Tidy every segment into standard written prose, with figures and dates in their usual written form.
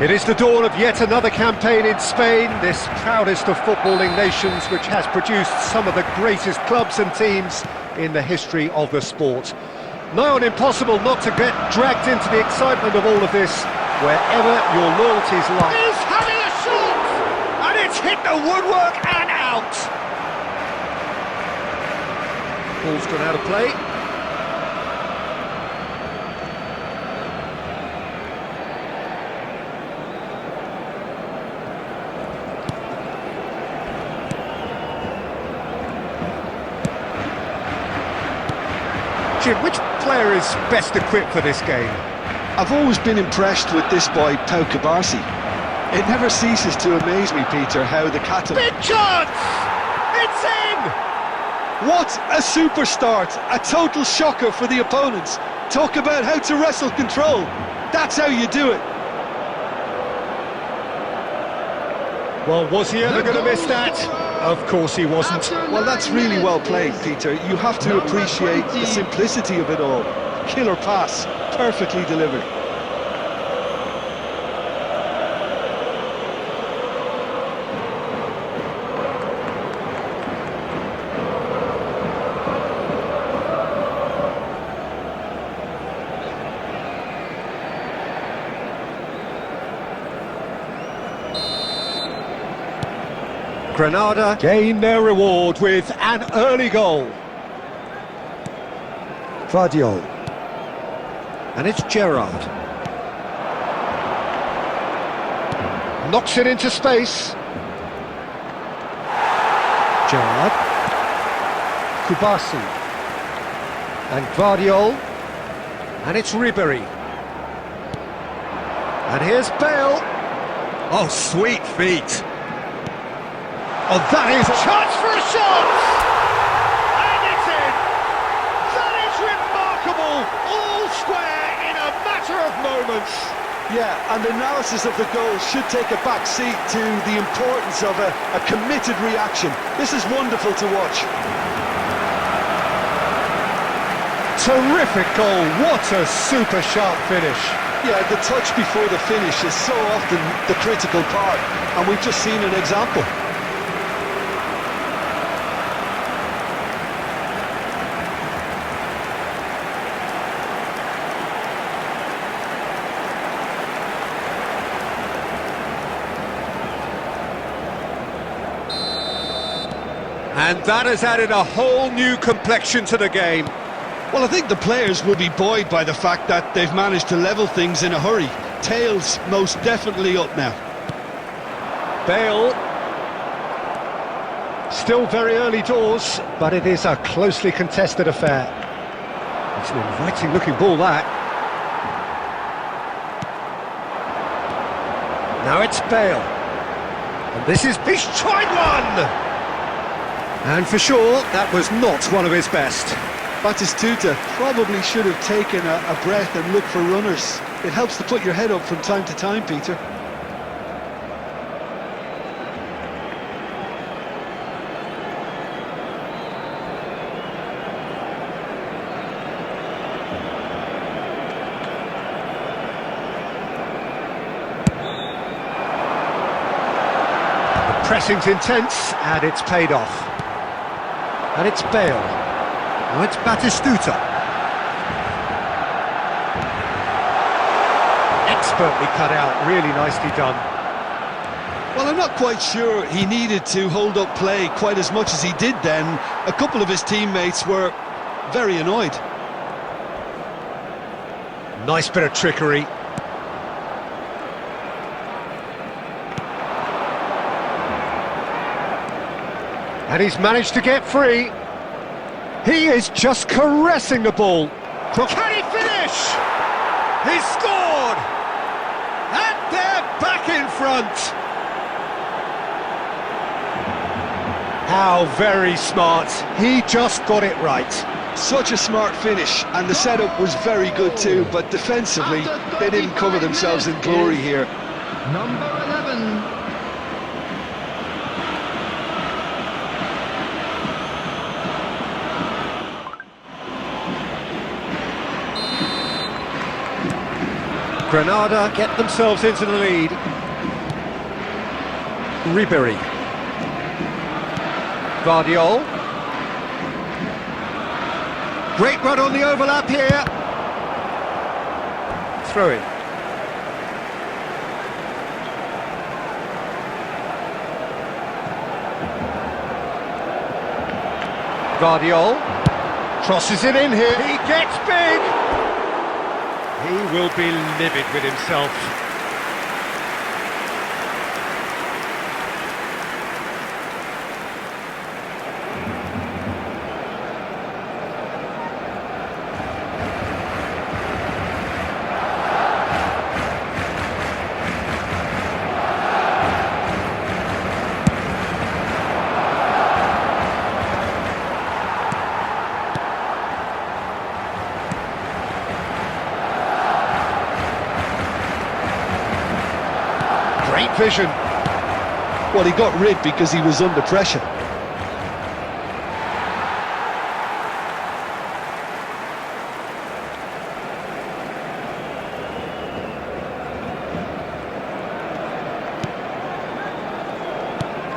It is the dawn of yet another campaign in Spain, this proudest of footballing nations, which has produced some of the greatest clubs and teams in the history of the sport. Nigh on impossible not to get dragged into the excitement of all of this, wherever your loyalties lie. He's having a shot! And it's hit the woodwork and out! Ball's gone out of play. Jim, which player is best equipped for this game? I've always been impressed with this boy, Pau Cubarsí. It never ceases to amaze me, Peter, how the Catalan... Big chance! It's in! What a super start! A total shocker for the opponents. Talk about how to wrestle control. That's how you do it. Well, was he ever going to miss that? Of course he wasn't. Well, that's really well played, Peter. You have to appreciate the simplicity of it all. Killer pass, perfectly delivered. Granada gain their reward with an early goal. Vardiol. And it's Gerrard. Knocks it into space. Gerrard. Cubarsí. And Vardiol. And it's Ribery. And here's Bale. Oh, sweet feet. Oh, that is a chance for a shot! And it's in! That is remarkable! All square in a matter of moments! Yeah, and analysis of the goal should take a back seat to the importance of a committed reaction. This is wonderful to watch. Terrific goal, what a super sharp finish. Yeah, the touch before the finish is so often the critical part, and we've just seen an example. And that has added a whole new complexion to the game. Well, I think the players will be buoyed by the fact that they've managed to level things in a hurry. Tails most definitely up now. Bale. Still very early doors, but it is a closely contested affair. It's an inviting looking ball, that. Now it's Bale. And this is... He's tried one! And for sure, that was not one of his best. Batistuta probably should have taken a breath and looked for runners. It helps to put your head up from time to time, Peter. The pressing's intense, and it's paid off. And it's Bale. Now it's Batistuta. Expertly cut out, really nicely done. Well, I'm not quite sure he needed to hold up play quite as much as he did then. A couple of his teammates were very annoyed. Nice bit of trickery. And he's managed to get free. He is just caressing the ball. Can he finish? He's scored! And they're back in front. How very smart. He just got it right. Such a smart finish, and the setup was very good too, but defensively, they didn't cover themselves in glory here. Number 11. Granada get themselves into the lead. Ribery. Guardiol. Great run on the overlap here. Throw in. Guardiol crosses it in here. He gets big. He will be livid with himself. Great vision. Well, he got rid because he was under pressure.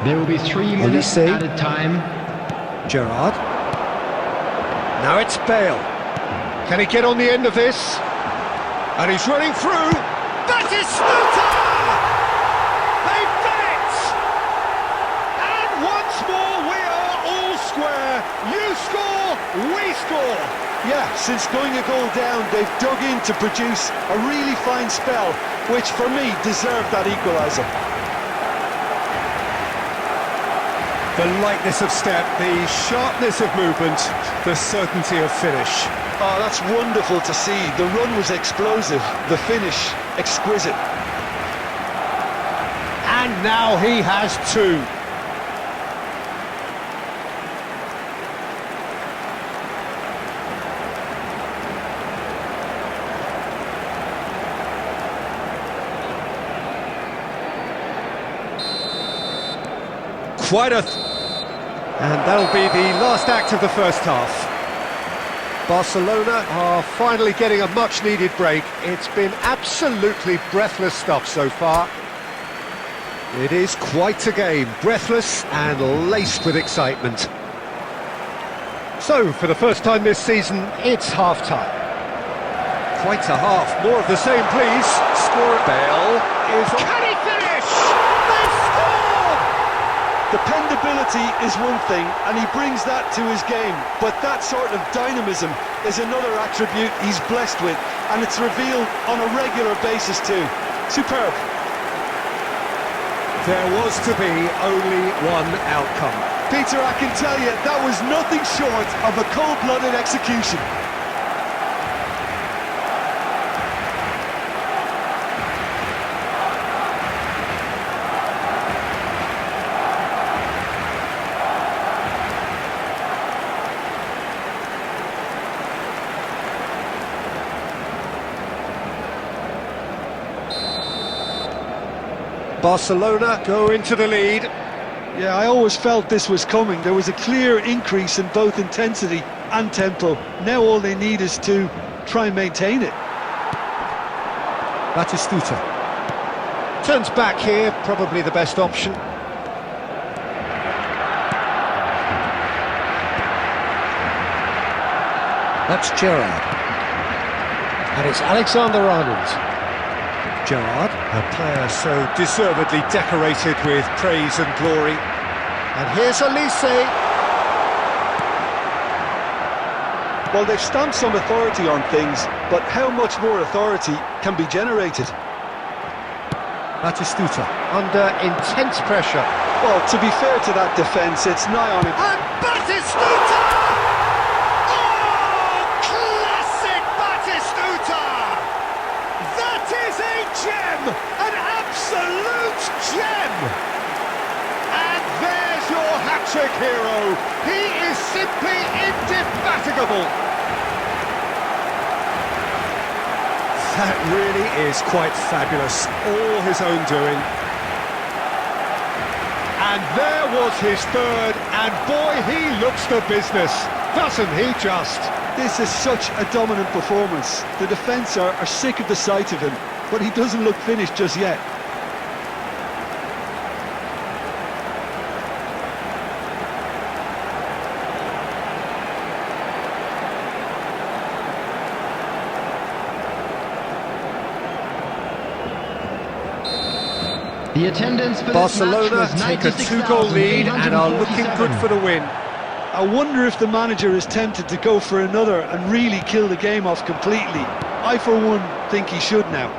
There will be 3 minutes Olise. at a time. Gerrard. Now it's Bale. Can he get on the end of this? And he's running through. Batistuta! They've done it! And once more we are all square. You score, we score. Yeah, since going a goal down, they've dug in to produce a really fine spell, which for me deserved that equaliser. The lightness of step, the sharpness of movement, the certainty of finish. Oh, that's wonderful to see. The run was explosive, the finish exquisite. And now he has two. Quite a... And that'll be the last act of the first half. Barcelona are finally getting a much-needed break. It's been absolutely breathless stuff so far. It is quite a game, breathless and laced with excitement. So, for the first time this season, it's half-time. Quite a half, more of the same, please. Score. Bale is... Can he finish? They score! Dependability is one thing, and he brings that to his game, but that sort of dynamism is another attribute he's blessed with, and it's revealed on a regular basis too. Superb. There was to be only one outcome. Peter, I can tell you, that was nothing short of a cold-blooded execution. Barcelona go into the lead. Yeah, I always felt this was coming. There was a clear increase in both intensity and tempo. Now all they need is to try and maintain it. Batistuta turns back here, probably the best option. That's Gerrard. And it's Alexander-Arnold. Gerrard, a player so deservedly decorated with praise and glory. And here's Olise. Well, they've stamped some authority on things, but how much more authority can be generated? Batistuta under intense pressure. Well, to be fair to that defence, it's nigh on it. And Batistuta! Oh, classic Batistuta! That is a gem! An absolute gem! And there's your hat-trick hero. He is simply indefatigable. That really is quite fabulous. All his own doing. And there was his third, and boy, he looks the business, doesn't he just? This is such a dominant performance. The defence are sick of the sight of him. but he doesn't look finished just yet. The attendance for Barcelona take a 2-goal lead and are looking good for the win. I wonder if the manager is tempted to go for another and really kill the game off completely. I, for one, think he should now.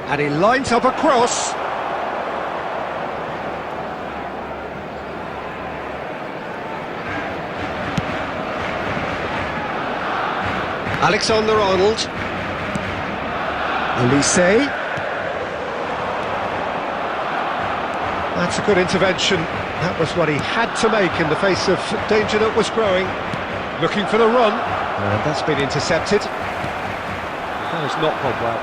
And he lines up a cross. Alexander-Arnold. Olise. That's a good intervention. That was what he had to make in the face of danger that was growing. Looking for the run. And that's been intercepted. That has not gone well.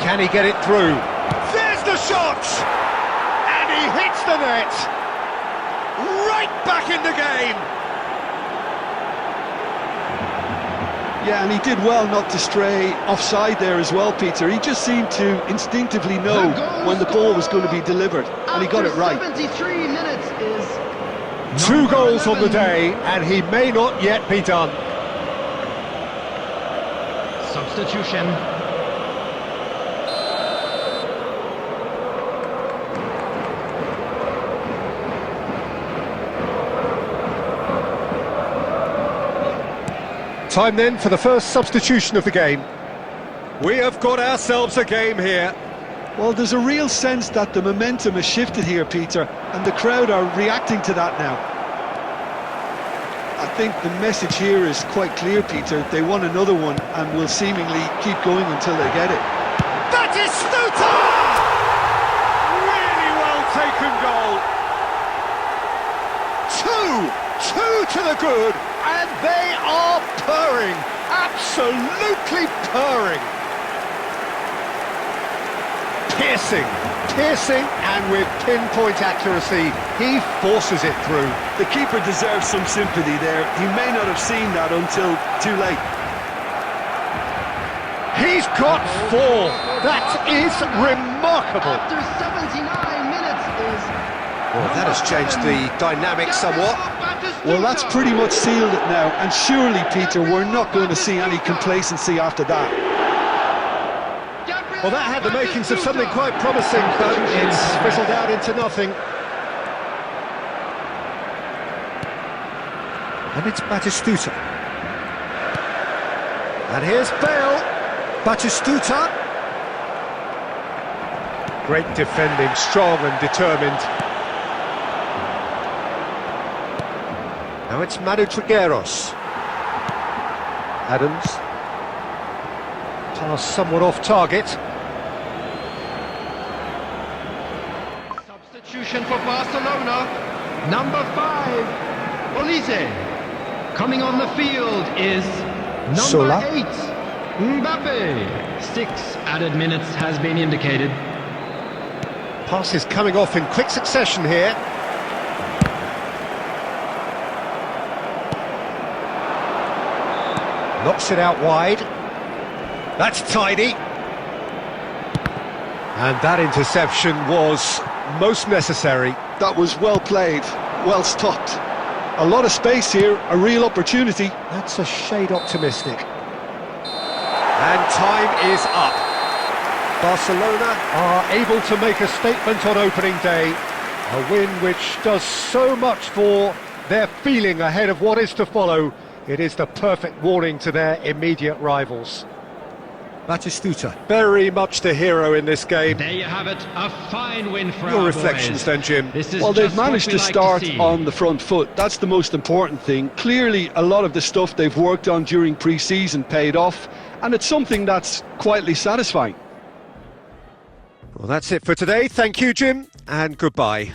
Can he get it through? There's the shot! And he hits the net! Right back in the game! Yeah, and he did well not to stray offside there as well, Peter. He just seemed to instinctively know when the ball was going to be delivered, and he got it right. 73 minutes is 2 goals on the day, and he may not yet be done. substitution. Time then for the first substitution of the game. We have got ourselves a game here. Well, there's a real sense that the momentum has shifted here, Peter, and the crowd are reacting to that now. I think the message here is quite clear, Peter. They want another one and will seemingly keep going until they get it. That is Stuta! Really well taken goal. Two to the good, and they are purring, absolutely purring. Piercing, and with pinpoint accuracy, he forces it through. The keeper deserves some sympathy there. He may not have seen that until too late. He's got 4. That is remarkable. After 79 minutes is... Well, that has changed the dynamic somewhat. Well, that's pretty much sealed it now, and surely, Peter, we're not going to see any complacency after that. Well, that had the makings of something quite promising, but it's fizzled out into nothing. And it's Batistuta. And here's Bale. Batistuta. Great defending, strong and determined. Now it's Manu Trigueros. Adams. Pass somewhat off target. Substitution for Barcelona. Number 5, Olise. Coming on the field is number Sola. 8, Mbappe. 6 added minutes has been indicated. Passes coming off in quick succession here. Knocks it out wide. That's tidy. And that interception was most necessary. That was well played, well stopped. A lot of space here, a real opportunity. That's a shade optimistic. And time is up. Barcelona are able to make a statement on opening day. A win which does so much for their feeling ahead of what is to follow. It is the perfect warning to their immediate rivals. Batistuta, very much the hero in this game. There you have it, a fine win for Your our reflections boys. then, Jim? Well, they've managed to start on the front foot. That's the most important thing. Clearly, a lot of the stuff they've worked on during pre-season paid off, and it's something that's quietly satisfying. Well, that's it for today. Thank you, Jim, and goodbye.